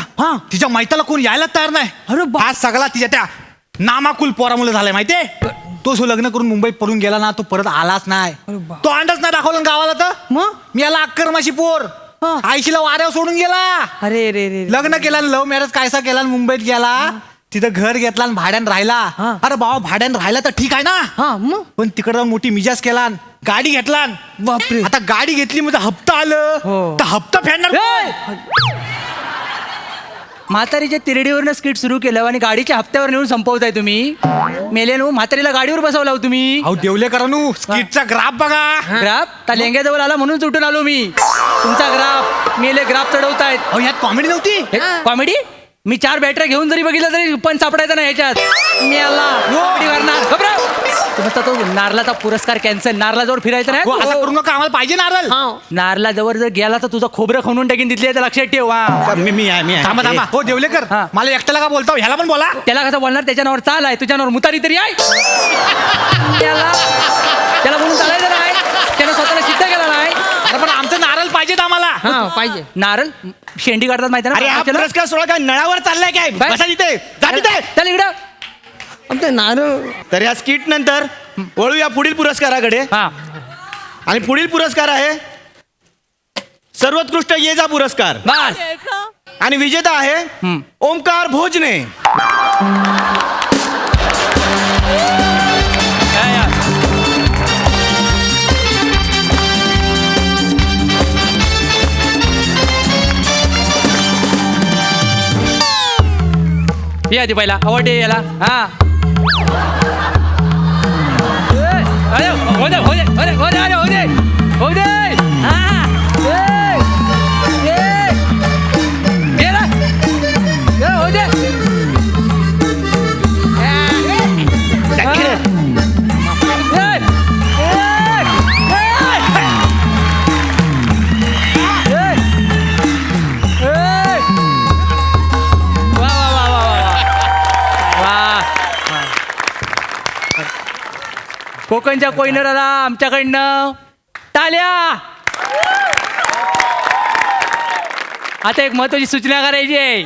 तिच्या माहिताला कोण यायला तयार नाही. अरे हा सगळा तिच्या त्या नामाकुल पोरामुळे झालाय माहितीये. तो जो लग्न करून मुंबईत पळून गेला ना, तो परत आलाच नाही. तो अंडच नाही दाखवला ना गावाला. तर मग मी याला अक्करमाशी पोर आईशीला वाऱ्यावर सोडून गेला. अरे रे रे. लग्न केलं, लव्ह मॅरेज कायसा केला, मुंबईत गेला, तिथं घर घेतला आणि भाड्यानं राहिला. अरे बाबा भाड्यानं राहिला तर ठीक आहे ना, मग पण तिकडे जाऊन मोठी मिजाज केला, गाडी घेतला. बापरे. आता गाडी घेतली म्हणजे हप्ता आलं तर हप्ता फेडणार. म्हातारीच्या तिरडीवरनं स्किट सुरू केलं आणि गाडीच्या हप्त्यावर नेऊन संपवताय तुम्ही. मेलेनो म्हातारीला गाडीवर बसवला हो तुम्ही. अहो देवलेकरांनो, स्किटचा ग्राफ बघा. ग्राफ त्या लेंग्याजवळ आला म्हणून सुटून आलो मी. तुमचा ग्राफ मेले ग्राफ चढवतायत. अहो यात कॉमेडी नव्हती. कॉमेडी. मी 4 बॅटऱ्या घेऊन जरी बघितलं तरी पण सापडायचं नाही ह्याच्यात. मी आला comedy करणार. घबराव. तुमचा तो नारलाचा पुरस्कार कॅन्सल. नारलाजवळ फिरायचं हो, असं नाही. करू नका, आम्हाला पाहिजे नारळ. नारला जवळ जर गेला तर तुझं खोबरं खणून टाकीन तिथले, तर लक्षात ठेव. मी आहे. थांबा थांबा. हो देवलेकर, मला एकट्याला का बोलता, ह्याला पण बोला. त्याला कसं बोलणार, त्याच्या चाल आहे, तुझ्या नावावर मुतारी तरी आहे. त्याला बोलून चालायचं नाही, त्यानं स्वतःला सिद्ध केला नाही. अरे पण आमचं नारळ पाहिजेत आम्हाला. पाहिजे. नारळ शेंडी काढतात माहिती अरे हा ना. पुरस्कार सोहळा काय नळावर चाललाय काय? काय? बसा तिथे, जा तिथे. चल इकडं. आमचं नारळ. तर या स्किट नंतर वळूया पुढील पुरस्काराकडे. हा. आणि पुढील पुरस्कार आहे सर्वोत्कृष्ट ये जा पुरस्कार. बस. आणि विजेता आहे ओमकार भोजने. ये आधी पहिला आवड याला. हा. अरे हो दे, हो दे, हो दे, हो दे, हो दे, हो दे. हा. ये ना. हो दे. कोकणच्या कोयनराला आमच्याकडनं टाळ्या. आता एक महत्वाची सूचना करायची आहे,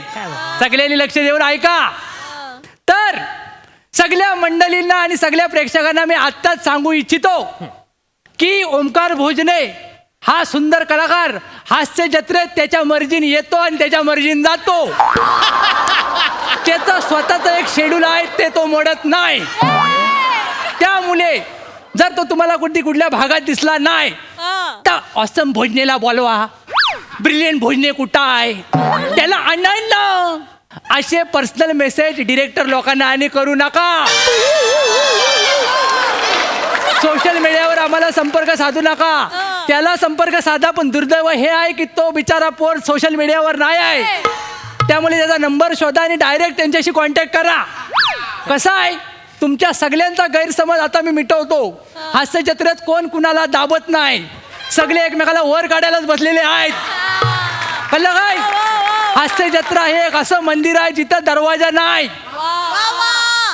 सगळ्यांनी लक्ष देऊन ऐका. तर सगळ्या मंडळींना आणि सगळ्या प्रेक्षकांना मी आत्ताच सांगू इच्छितो की ओमकार भोजने हा सुंदर कलाकार हास्य जत्रेत त्याच्या मर्जीने येतो आणि त्याच्या मर्जीने जातो. त्याचं स्वतःचं एक शेड्यूल आहे, ते तो मोडत नाही. त्यामुळे जर तो तुम्हाला कुठल्या भागात दिसला नाही त्या ऑसम भोजनेला बोलवा. ब्रिलियंट भोजने कुठं आहे त्याला आणा. असे पर्सनल मेसेज डिरेक्टर लोकांना आणि करू नका. सोशल मीडियावर आम्हाला संपर्क साधू नका. त्याला संपर्क साधा, पण दुर्दैव हे आहे की तो बिचारा पोर सोशल मीडियावर नाही आहे. त्यामुळे त्याचा नंबर शोधा आणि डायरेक्ट त्यांच्याशी कॉन्टॅक्ट करा. कसं आहे, तुमच्या सगळ्यांचा गैरसमज आता मी मिटवतो. हास्य जत्रेत कोण कुणाला दाबत नाही. सगळे एकमेकाला वर काढायलाच बसलेले आहेत. कळलं काय? हास्य जत्रा हे एक असं मंदिर आहे जिथं दरवाजा नाही.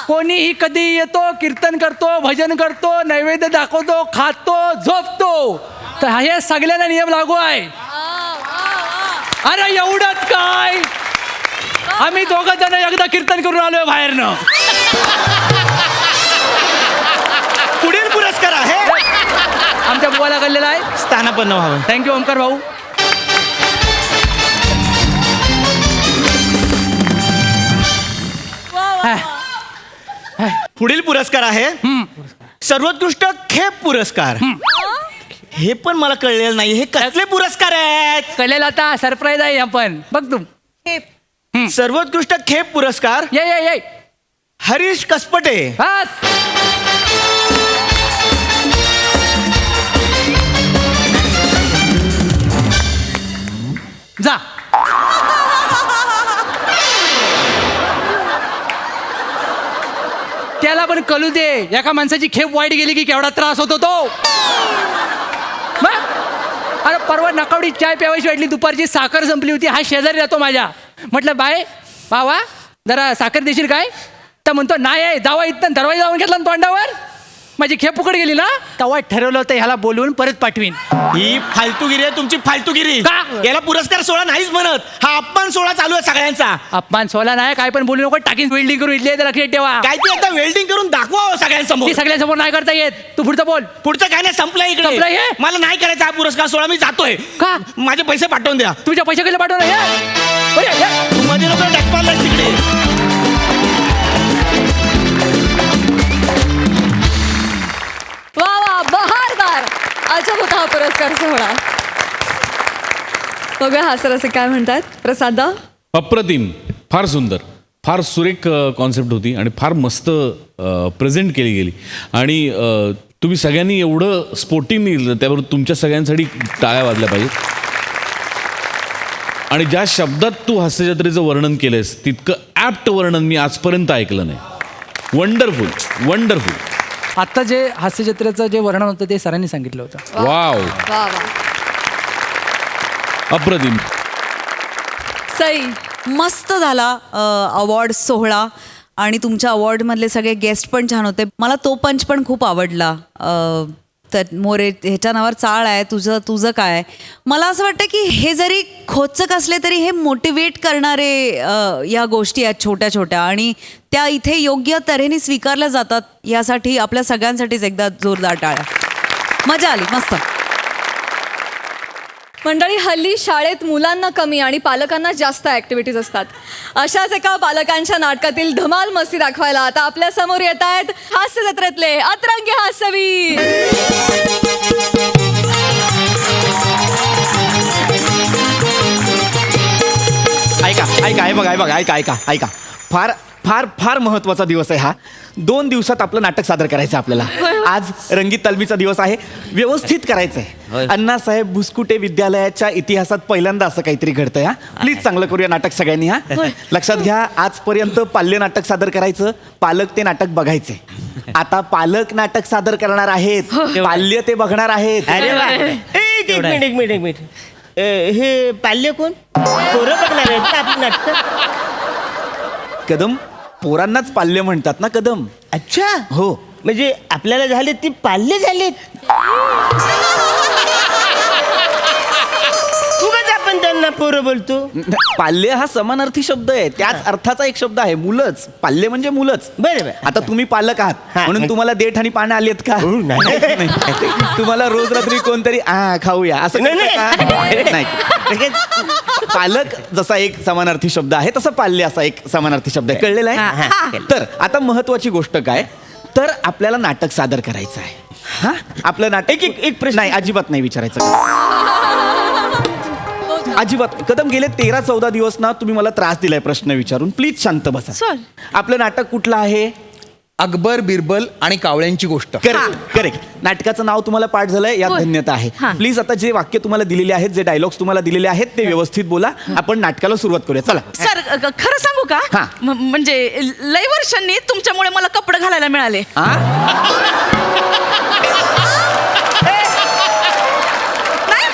कोणीही कधी येतो, कीर्तन करतो, भजन करतो, नैवेद्य दाखवतो, खातो, झोपतो. तर हे सगळ्यांना नियम लागू आहे. अरे एवढंच काय, आम्ही दोघं जण एकदा कीर्तन करून आलोय बाहेरनं. पुढील पुरस्कार आहे आमच्या बुवाला कळलेला आहे. स्थानापन्न व्हावं. थँक्यू ओमकार भाऊ. पुढील पुरस्कार आहे सर्वोत्कृष्ट खेप पुरस्कार. हे पण मला कळलेलं नाही, हे कसले पुरस्कार आहेत? कळलेलं आता सरप्राईज आहे. आपण बघ तू. सर्वोत्कृष्ट खेप पुरस्कार ये हरीश कसपटे. बस. जा. त्याला पण कळू दे, एका माणसाची खेप वाईट गेली की केवढा त्रास होतो तो. अरे परवा नकावडी चाय प्यावायची वाटली, दुपारची साखर संपली होती. हा शेजारी राहतो माझ्या. म्हटलं बाय बाबा जरा साखर देशील काय? तर म्हणतो नाही आहे, जावा इथं. दरवाजा जाऊन घेतला ना तोंडावर. माझी खेप फुकट गेली ना, तेव्हा ठरवलं होतं ह्याला बोलवून परत पाठवीन. ही फालतूगिरी आहे तुमची, फालतूगिरी. का? याला पुरस्कार सोहळा नाहीच म्हणत, हा अपमान सोहळा चालू आहे सगळ्यांचा. अपमान सोला नाही, काय पण बोलू नको. टाकीन वेल्डिंग करून इथले लक्षात ठेवा. काय ते आता वेल्डिंग करून दाखवा सगळ्यांसमोर. ती सगळ्यांसमोर नाही करता येत. तू पुढचं बोल. पुढचं काय नाही, संपलं इकडे. संपलं हे? मला नाही करायचा हा पुरस्कार सोहळा, मी जातोय. का? माझे पैसे पाठवून द्या. तुझ्या पैसे केले पाठवलं हे? तू मध्ये नको टॅक्स मारलास तिकडे. वा वा, बहारदार अजब होता हा पुरस्कार सोहळा. बघूया हास्यरसिक काय म्हणतात. प्रसादा. अप्रतिम, फार सुंदर, फार सुरेख कॉन्सेप्ट होती आणि फार मस्त प्रेझेंट केली गेली. आणि तुम्ही सगळ्यांनी एवढं स्पोर्टिंगली लिहिलं, त्याबरोबर तुमच्या सगळ्यांसाठी टाळ्या वाजल्या पाहिजेत. आणि ज्या शब्दात तू हास्यजत्रेचं वर्णन केलंस तितकं ॲप्ट वर्णन मी आजपर्यंत ऐकलं नाही. Wonderful, wonderful. आता जे हास्य जत्रेचं जे वर्णन होतं ते सरांनी सांगितलं होतं. वाव, वा वा. अप्रतिम. सई. मस्त झाला अवॉर्ड सोहळा. आणि तुमच्या अवॉर्डमधले सगळे गेस्ट पण छान होते. मला तो पंच पण खूप आवडला. तर मोरे ह्याच्या नावावर चाळ आहे, तुझं काय? मला असं वाटतं की हे जरी खोचक असले तरी हे मोटिवेट करणारे या गोष्टी आहेत छोट्या छोट्या, आणि त्या इथे योग्य तऱ्हेने स्वीकारल्या जातात. यासाठी आपल्या सगळ्यांसाठीच एकदा जोरदार टाळ्या. मजा आली, मस्त. मंडळी, हल्ली शाळेत मुलांना कमी आणि पालकांना जास्त ॲक्टिव्हिटीज असतात. अशाच एका पालकांच्या नाटकातील धमाल मस्ती दाखवायला आता आपल्या समोर येत आहेत हास्य जत्रेतले अतरंगी हास्यवीर. ऐका. फार फार फार महत्वाचा दिवस आहे हा. 2 दिवसात आपलं नाटक सादर करायचं आपल्याला. आज रंगीत तालमीचा दिवस आहे, व्यवस्थित करायचं आहे. अण्णासाहेब भुसकुटे विद्यालयाच्या इतिहासात पहिल्यांदा असं काहीतरी घडतंय. हा प्लीज चांगलं करूया नाटक सगळ्यांनी. हा लक्षात घ्या, आजपर्यंत पाल्य नाटक सादर करायचं, पालक ते नाटक बघायचे. आता पालक नाटक सादर करणार आहेत, पाल्य ते बघणार आहेत. एक मिनिट. हे पाल्य कोण? पोरं बघणार आहेत का आपली नाटकं? कदम, पोरांनाच पाल्य म्हणतात ना कदम. अच्छा, हो. म्हणजे आपल्याला झाले ती पाल्य झालेत. उगाच आपण त्यांना पोरं बोलतो. पाल्य हा समानार्थी शब्द आहे, त्याच अर्थाचा एक शब्द आहे, मुलंच. पाल्य म्हणजे मुलंच. बरोबर. आता तुम्ही पालक आहात हा. म्हणून तुम्हाला देठ आणि पानं आली आहेत का? नाही. तुम्हाला रोज रात्री कोणतरी खाऊया असं करतं का? नाही. पालक जसा एक समानार्थी शब्द आहे तसं पाल्य असा एक समानार्थी शब्द आहे. कळलेला आहे? तर आता महत्वाची गोष्ट काय, तर आपल्याला नाटक सादर करायचं आहे. हा आपलं नाटक एक प्रश्न नाही अजिबात नाही विचारायचं अजिबात. कदम गेले 13-14 दिवस ना तुम्ही मला त्रास दिलाय प्रश्न विचारून. प्लीज शांत बसा. सर. आपलं नाटक कुठलं आहे? अकबर बिरबल आणि कावळ्यांची गोष्ट. करेक्ट. नाटकाचं नाव तुम्हाला पाठ झालंय यात होय. धन्यता आहे. हा. प्लीज आता जे वाक्य तुम्हाला दिलेले आहेत, जे डायलॉग्स तुम्हाला दिलेले आहेत ते व्यवस्थित बोला. आपण नाटकाला सुरुवात करूया. चला. सर खरं सांगू का हा. म्हणजे लय वर्षांनी तुमच्यामुळे मला कपडे घालायला मिळाले. नाही,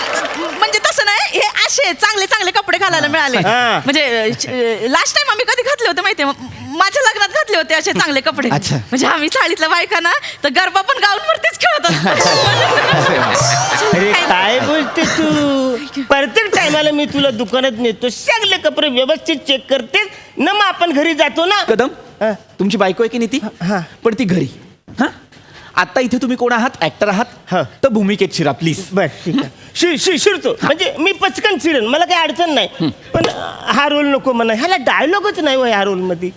म्हणजे तसं नाही, हे असे चांगले चांगले कपडे घालायला मिळाले. हा. म्हणजे लास्ट टाइम आम्ही कधी घातले होते माहितीये, माझ्या लग्नात घातले होते असे चांगले कपडे. अच्छा. म्हणजे आम्ही चाळीतल्या बायका ना तर गरबा पण गाऊन वरतीच खेळत असतो. अरे काय बोलते तू? प्रत्येक टायमाला मी तुला दुकानात नेतो, सगळे कपडे व्यवस्थित चेक करते ना, मग आपण घरी जातो ना. कदम तुमची बायको आहे की नाही ती? पण ती घरी. हा आता इथे तुम्ही कोण आहात? ऍक्टर आहात. तर भूमिकेत शिरा प्लीज. बर ठीक आहे. शिरतो म्हणजे मी पचकन शिरेन, मला काही अडचण नाही. पण हा रोल नको म्हणा, ह्याला डायलॉगच नाही हो ह्या रोल मध्ये.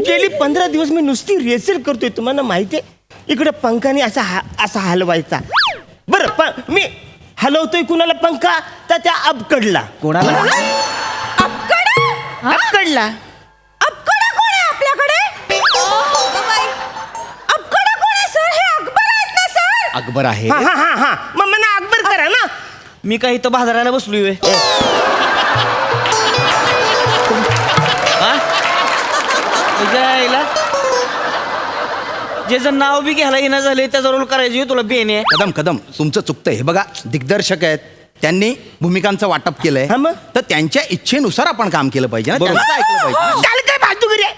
गेली 15 दिवस मी नुसती रिहर्सल करतोय, तुम्हाला माहितीये. इकडे पंखाने असा हलवायचा. बरं मी हलवतोय कुणाला पंखा? तर त्या अपकडला. कोणाला? अपकडला. अपकडा कोण आहे आपल्याकडे? अपकडा कोण आहे सर? हे अकबर आहेत ना सर? अकबर आहे. हा मग मला अकबर करा ना. मी काही इथं बाजाराला बसलोय. जे जर नाव बी घ्यायला येणं झाले त्याचा रोल करायची तुला बेने. कदम तुमचं चुकतंय. हे बघा दिग्दर्शक आहेत, त्यांनी भूमिकांचं वाटप केलंय. हा मग? तर त्यांच्या इच्छेनुसार आपण काम केलं पाहिजे ना, त्यांचं ऐकलं पाहिजे. काल काय बहादुरी आहे?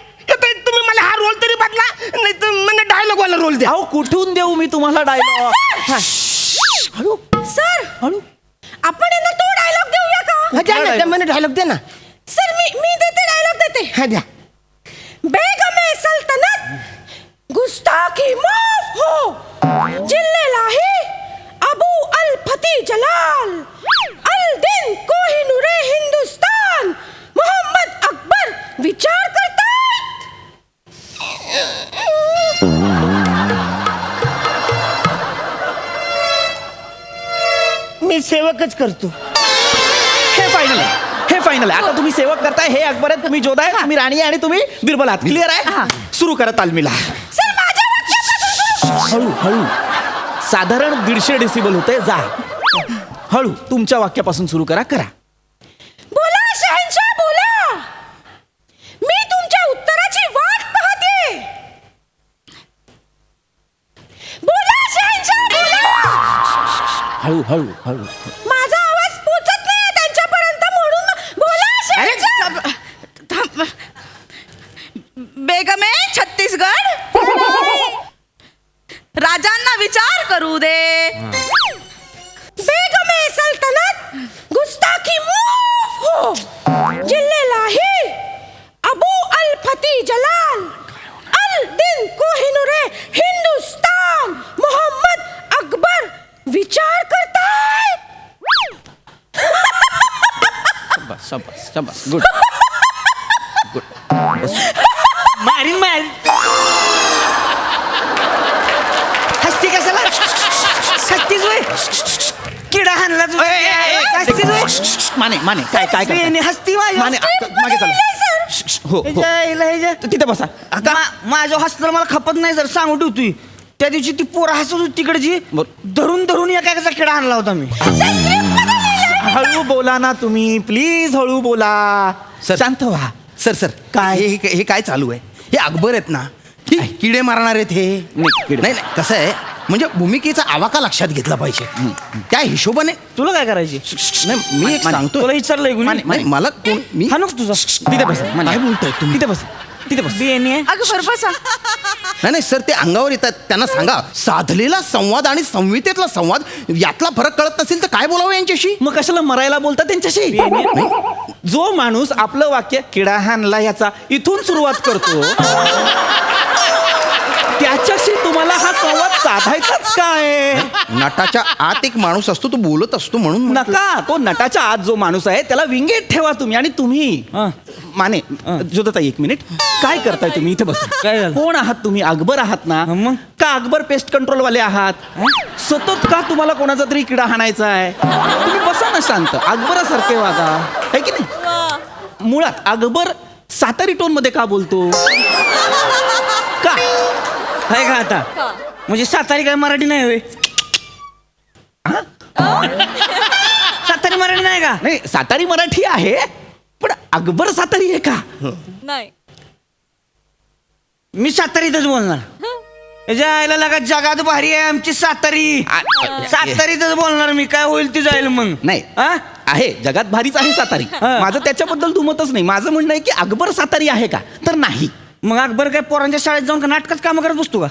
तुम्ही मला हा रोल तरी बदला, नाही तर मला डायलॉग वाला रोल द्या. अहो कुठून देऊ मी तुम्हाला डायलॉग? सर हळू. आपण यांना तो डायलॉग देऊया का? द्या ना, मला डायलॉग द्या ना. सर मी देते डायलॉग देते. हा द्या. बेगमे सल्तनत गुस्ताखी माफ हो, जिल्लेलाही अबू अल फती जलाल, अल दिन कोहिनूरे हिंदुस्तान, मोहम्मद अकबर विचार करतायत. मी सेवकच करतो. हे फायनल आहे. हे फायनल आहे. आता तुम्ही सेवक करताय, हे अकबर आहे, तुम्ही जोधा आहे, तुम्ही राणी आहे आणि तुम्ही बिरबल आहात. क्लिअर आहे? सुरू करा तालमीला. सर माझ्या वाक्यापासून हळू. साधारण 150 डेसिबल होते. जा हळू. तुमच्या वाक्यापासून सुरू करा. बोला शहनशाह बोला, मी तुमच्या उत्तराची वाट पाहते. बोला शहनशाह बोला. हळू. माझा आवाज पोचत नाही त्यांच्यापर्यंत, म्हणून बोला शहनशाह. बेगमे छत्तीसगड, राजांना विचार करू दे. बेगमे सल्तनत गुस्ताखी माफ हो, जिल्लेलाही अबू अल फती जलाल, अल दिन कोहिनूरे हिंदुस्तान, मोहम्मद अकबर विचार करताय. शाबास. गुड. मारीन हस्ती कशाला? हस्तीच होय. किडा हाणला माने काय हस्ती माने मागे चला. हो. तिथे बसा. माझ्या हसणार मला खपत नाही सर, सांगू ठेवतोय. त्या दिवशी ती पोरं हसत होती तिकडची, धरून एका किडा आणला होता मी. हळू बोला ना तुम्ही, प्लीज हळू बोला. शांत व्हा. सर काय हे काय चालू आहे? हे अकबर आहेत ना, किडे मारणार आहेत हे. नाही कसं आहे, म्हणजे भूमिकेचा आवाका लक्षात घेतला पाहिजे. त्या हिशोबाने तुला काय करायची? नाही, मी एक सांगतो. तुला विचारलंय नाही, मला कोण मी हा नको तुझा. तिथे बसा. काय बोलतोय तुम्ही? तिथे बसा. अकबर बसा. नाही सर, ते अंगावर येतात. त्यांना सांगा, साधलेला संवाद आणि संहितेतला संवाद यातला फरक कळत नसेल तर काय बोलावं यांच्याशी? मग कशाला मरायला बोलता त्यांच्याशी? जो माणूस आपलं वाक्य किडा हाणला ह्याचा इथून सुरुवात करतो त्याच्याशी तुम्हाला हा संवाद साधायचाच काय? नटाच्या आत एक माणूस असतो, तो बोलत असतो म्हणून म्हटलं. नका, तो नटाच्या आत जो माणूस आहे त्याला विंगेट ठेवा तुम्ही. आणि तुम्ही माने जोदताई, एक मिनिट, काय करताय तुम्ही इथे बस? काय झालं? कोण आहात तुम्ही? अकबर आहात ना? मग? का अकबर पेस्ट कंट्रोल वाले आहात? सतत का तुम्हाला कोणाचा तरी किडा हाणायचा आहे? तुम्ही बसा ना शांत, अकबरासारखे वागा, है की नाही? मुळात अकबर सातारी टोन मध्ये का बोलतो? का? आहे का आता? म्हणजे सातारी काय मराठी नाही होय? सातारी मराठी नाही का? नाही, सातारी मराठी आहे, पण अकबर सातारी आहे का? नाही. मी सातारीतच बोलणार. याच्या आईला लगा जगात भारी आहे आमची सातारी. सातारीतच बोलणार मी, काय होईल ते जाईल मग. नाही हा? आहे, जगात भारीच आहे सातारी. हा. माझं त्याच्याबद्दल दुमतच नाही. माझं म्हणणं आहे की अकबर सातारी आहे का? तर नाही. मग अकबर काय पोरांच्या शाळेत जाऊन का नाटकात काम करत बसतो का?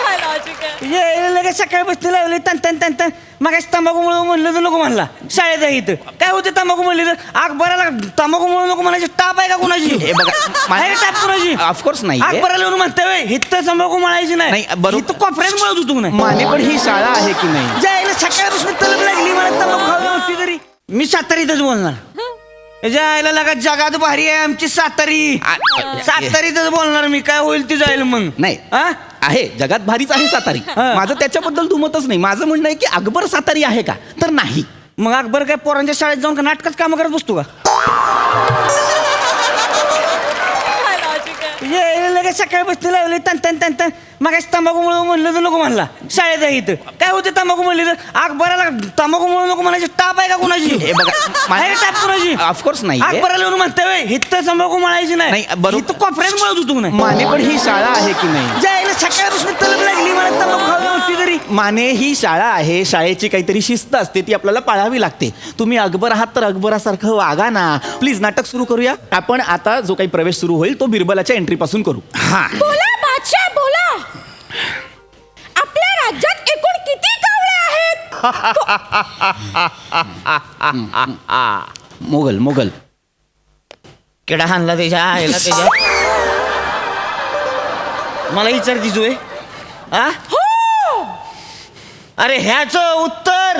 काय logic आहे? ये लगेच सकाळी बसते लावले तन तन तन तन. मग तंबाखू मुळे म्हणलं तर नको म्हणला. शाळेत आहे इथं काय होते तंबाखू म्हणले तर? अकबराला तंबाखू मुळे नको म्हणायची टाप आहे का कोणाची? हे बघा, आहे टाप कोणाची? ऑफकोर्स नाही. अकबराला येऊन म्हणते इथं तंबाखू म्हणायची नाही, नाही. बरोबर. इथं कॉन्फरन्स म्हणत होतो नाही. माने, पण ही शाळा आहे की नाही? जायला सकाळपासून तलब लागली मला तंबाखू खायला नसती तरी. मी सातारीतच बोलणार. याच्या आईला लगा जगात भारी आहे आमची सातारी. सातारीतच बोलणार मी, काय होईल ते जाईल मग. नाही हा? आहे, जगात भारीच आहे सातारी. हा. माझं त्याच्याबद्दल दुमतच नाही. माझं म्हणणं आहे की अकबर सातारी आहे का? तर नाही. मग अकबर काय पोरांच्या शाळेत जाऊन का नाटकात काम करत बसतो का? काय logic आहे? ये लगेच सकाळी बसते लावले तन तन तन तन. मग तंबाखू मुळे म्हणलं तर नको म्हणला. शाळेत आहे इथं काय होते तंबाखू म्हणले तर? अकबराला तंबाखू मुळे नको म्हणायची टाप आहे का कोणाची? हे बघा, आहे टाप कोणाची? ऑफकोर्स नाही. अकबराला येऊन म्हणते इथं तंबाखू म्हणायची नाही, नाही. बरोबर. इथं कॉन्फरन्स म्हणत होतो नाही. माने, पण ही शाळा आहे की नाही? जायला सकाळपासून तलब लागली मला तंबाखू खायला नसती तरी. माने, ही शाळा आहे, शाळेची काहीतरी शिस्त असते, ती आपल्याला पाळावी लागते. तुम्ही अकबर आहात तर अकबरासारखं वागा ना. प्लीज, नाटक सुरू करूया. आपण आता जो काही प्रवेश सुरू होईल तो बिरबलाच्या एंट्री पासून करू. हा, बोला बादशाह बोला. आपल्या राज्यात एकूण किती कावळे आहेत? मोगल मोगल किडा हाणला त्याच्या आईला त्याच्या. मला विचार दिसोय. हो. अरे ह्याच उत्तर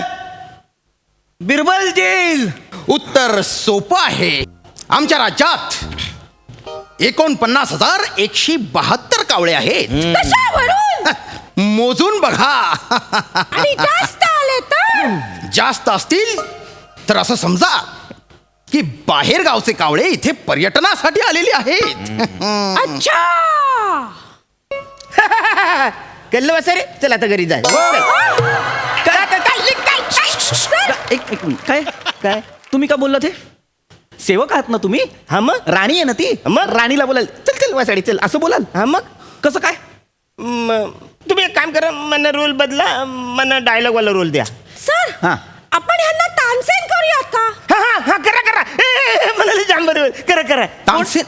बिरबल देईल. उत्तर सोपं आहे. आमच्या राज्यात 49,172 कावळे आहेत. कशावरून? मोजून बघा. आणि जास्त आले तर? जास्त असतील तर असं समजा की बाहेर गावचे कावळे इथे पर्यटनासाठी आलेले आहेत. अच्छा. कल्लं बसा रे, चल आता घरी जाय. एक मिनिट, काय काय तुम्ही का बोलला ते? सेवक आहात ना तुम्ही? हा मग? राणी आहे ना ती? मग? राणीला बोलाल चल चल वासाडी चल असं बोलाल? हा मग? कसं काय? तुम्ही एक काम करा, मला रोल बदला, मला डायलॉग वाला रोल द्या. सर हा. आपण ह्यांना तानसेन करूयात का? हा हा हा, करा करा. मला जाम बरोबर, करा करा. तानसेन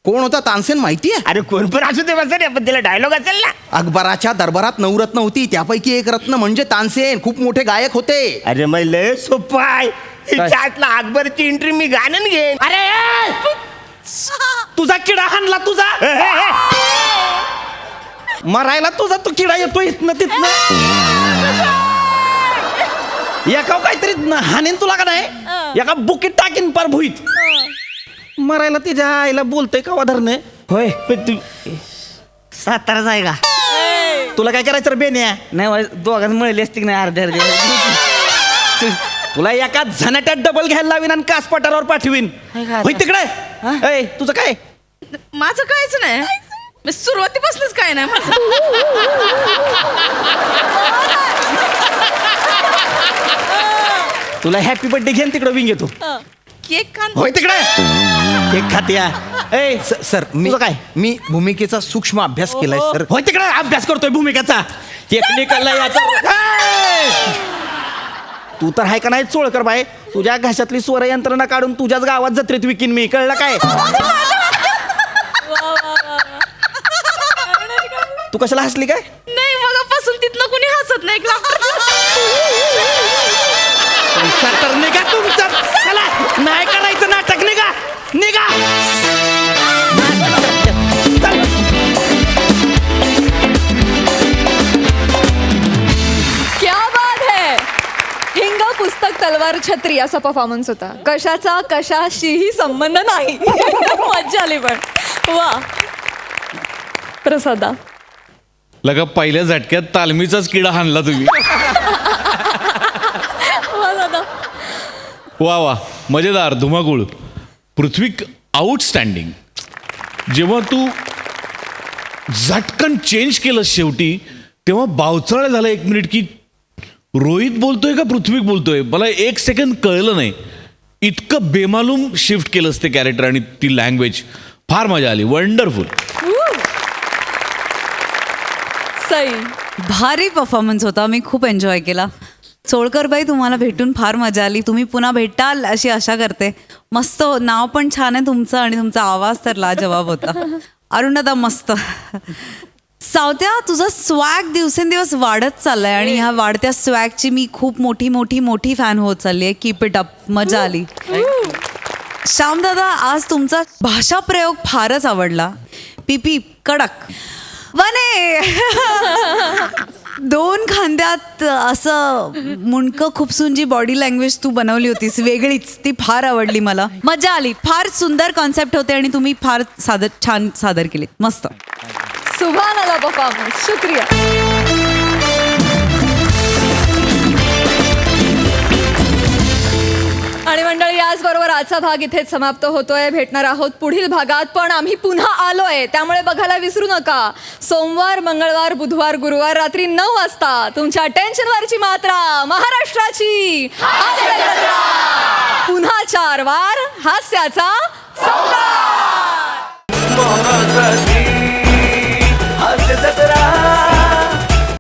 कोण होता? तानसेन माहितीये? अरे कोण पण असू दे बसा रे, पण त्याला डायलॉग असेल ना. अकबराच्या दरबारात 9 रत्न होती, त्यापैकी एक रत्न म्हणजे तानसेन. खूप मोठे गायक होते. अरे मग लय सोपं आहे. त्यातला अकबरची एंट्री मी गाणं घेईन. अरे तुझा किडा हाणला तुझा. मरायला तुझा तो किडा येतो इथनं तिथनं. एका काहीतरी हाणेन तुला का नाही? एका बुकीत टाकीन पार भुईत. मरायला तिच्या आईला बोलतोय का वाधरणे? होय पण तू साताराच आहे का? तुला काय करायचं रे बेन्या? नाही दोघांच मिळली असती की नाही अर्धे अर्धे. तुला एका झनाट्यात डबल घ्यायला लावीन आणि कासपटारावर पाठवीन. काय काय? होय तिकडे. हा? ए, तुझं काय? माझं काहीच नाही. मी सुरुवातीपासूनच काय नाही माझं. तुला हॅपी बर्थडे घेऊन तिकडे विंग येतो. केक खान. होय तिकडे. केक खात्या. ए, सर तुझं काय? मी भूमिकेचा सूक्ष्म अभ्यास केलाय सर. होय तिकडे अभ्यास करतोय भूमिकेचा. टेक्निकल याचा. तू तर आहे का नाही चोळकर बाय? तुझ्या घशातली स्वर यंत्रणा काढून तुझ्याच गावात जत्रेत विकीन मी, कळलं काय? तू कशाला हसली काय? नाही मगापासून तिथनं कुणी हसत नाही. तर निघा तुमचं. चला, नाही करायचं नाटक. निघा निघा. छत्री असा परफॉर्मन्स होता. कशाचा कशाशीही संबंध नाही. मज्जा आली पण. वा प्रसादा. लगा पहिल्या झटक्यात तालमीचाच किडा हाणला तुम्ही. वा दादा. वा वा मजेदार धुमाकूळ. पृथ्वी आउटस्टँडिंग. जेव्हा तू झटकन चेंज केलं शेवटी तेव्हा बावचाळ झाला 1 मिनिट की रोहित बोलतोय का पृथ्वी बोलतोय. मला 1 सेकंद कळलं नाही. इतकं बेमालूम शिफ्ट केलंस ते कॅरेक्टर आणि ती लँग्वेज. फार मजा आली. वंडरफुल. सई. भारी परफॉर्मन्स होता. मी खूप एन्जॉय केला. सोळकर बाई तुम्हाला भेटून फार मजा आली. तुम्ही पुन्हा भेटाल अशी आशा करते. मस्त नाव पण छान आहे तुमचं आणि तुमचा आवाज तर लाजवाब होता. अरुणदा मस्त. सावत्या तुझा स्वॅग दिवसेंदिवस वाढत चाललाय आणि ह्या वाढत्या स्वॅगची मी खूप मोठी मोठी मोठी फॅन होत चालली आहे. Keep it up. मजा आली. श्यामदादा आज तुमचा भाषा प्रयोग फारच आवडला. पीपी कडक. वने 2 खांद्यात असं मुंडकं खुपसून जी बॉडी लँग्वेज तू बनवली होतीस वेगळीच ती फार आवडली मला. मजा आली. फार सुंदर कॉन्सेप्ट होते आणि तुम्ही फार छान सादर केली. मस्त. सुभान आला परफॉर्मन्स. शुक्रिया. आणि मंडळी याचबरोबर आजचा भाग इथेच समाप्त होतोय. भेटणार आहोत पुढील भागात. पण आम्ही पुन्हा आलोय त्यामुळे बघायला विसरू नका. सोमवार मंगळवार बुधवार गुरुवार रात्री 9 वाजता तुमच्या टेन्शनवरची मात्रा महाराष्ट्राची पुन्हा 4 वार हास्याचा संवाद.